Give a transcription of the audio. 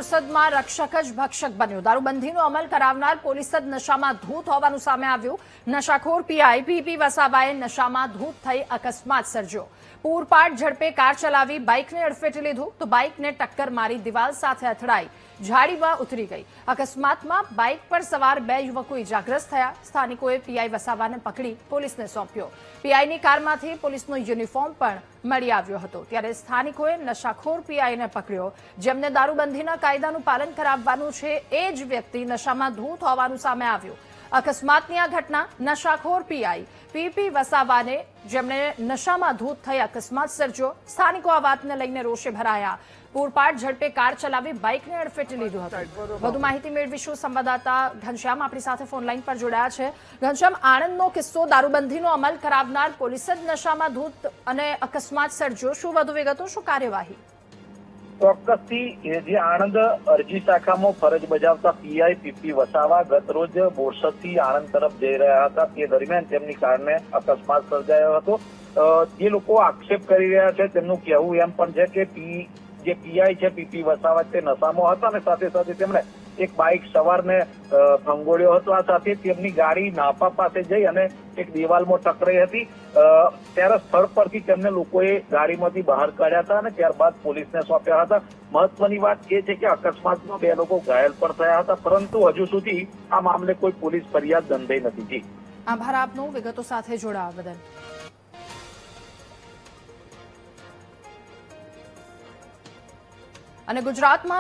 બોરસદમાં રક્ષક જ ભક્ષક બન્યો। દારૂબંધીનો અમલ કરાવનાર પોલીસ જ નશામાં ધૂત હોવાનું સામે આવ્યું। નશાખોર પીઆઈ પીપી વસાવાએ નશામાં ધૂત થઈ અકસ્માત સર્જ્યો। પૂરપાટ ઝડપે કાર ચલાવી બાઇકને અડફેટે લીધું તો બાઇકને ટક્કર મારી દિવાલ સાથે અથડાઈ ઝાડીમાં ઉતરી ગઈ। અકસ્માતમાં બાઇક પર સવાર બે યુવકો ઇજાગ્રસ્ત થયા। સ્થાનિકોએ પીઆઈ વસાવાને પકડી પોલીસને સોંપ્યો। પીઆઈની કારમાંથી પોલીસનો યુનિફોર્મ પણ મળી આવ્યો હતો। ત્યારે સ્થાનિકોએ નશાખોર પીઆઈને પકડ્યો, જેમને દારૂબંધીના કાયદાનું પાલન કરાવવાનું છે એ જ વ્યક્તિ નશામાં ધૂત હોવાનું સામે આવ્યું। અકસ્માતની આ ઘટના નશાખોર પીઆઈ પીપી વસાવાને જેમણે નશામાં ધૂત થઈ અકસ્માત સર્જ્યો। સ્થાનિકો આ વાતને લઈને રોષે ભરાયા। પૂરપાટ ઝડપે કાર ચલાવી બાઇકને અડફેટે લીધું હતું। વધુ માહિતી મેળવીશું। સંવાદદાતા ઘનશ્યામ આપણી સાથે ફોન લાઈન પર જોડાયા છે। ઘનશ્યામ, આણંદનો કિસ્સો, દારૂબંધીનો અમલ કરાવનાર પોલીસ જ નશામાં ધૂત અને અકસ્માત સર્જ્યો, શું વધુ વિગતો, શું કાર્યવાહી? ચોક્કસથી જે આણંદ અરજી શાખામાં ફરજ બજાવતા પીઆઈ પીપી વસાવા ગતરોજ બોરસદથી આણંદ તરફ જઈ રહ્યા હતા। તે દરમિયાન તેમની કારને અકસ્માત સર્જાયો હતો। જે લોકો આક્ષેપ કરી રહ્યા છે તેમનું કહેવું એમ પણ છે કે જે પીઆઈ છે પીપી વસાવા તે નશામાં હતા અને સાથે સાથે તેમણે એક બાઇક સવારને ફંગોળ્યો હતો। આ સાથે તેમની ગાડી નાપા પાસે જઈ અને એક દિવાલમાં ટકરાઈ હતી। ત્યારે સ્થળ પરથી તેમને લોકોએ ગાડીમાંથી બહાર કાઢ્યા હતા અને ત્યારબાદ પોલીસને સોંપ્યા હતા। મહત્વની વાત એ છે કે અકસ્માતમાં બે લોકો ઘાયલ પણ થયા હતા, પરંતુ હજુ સુધી આ મામલે કોઈ પોલીસ ફરિયાદ નોંધાઈ નથી। જી, આભાર આપનો વિગતો સાથે જોડાવા બદલ। અને ગુજરાતમાં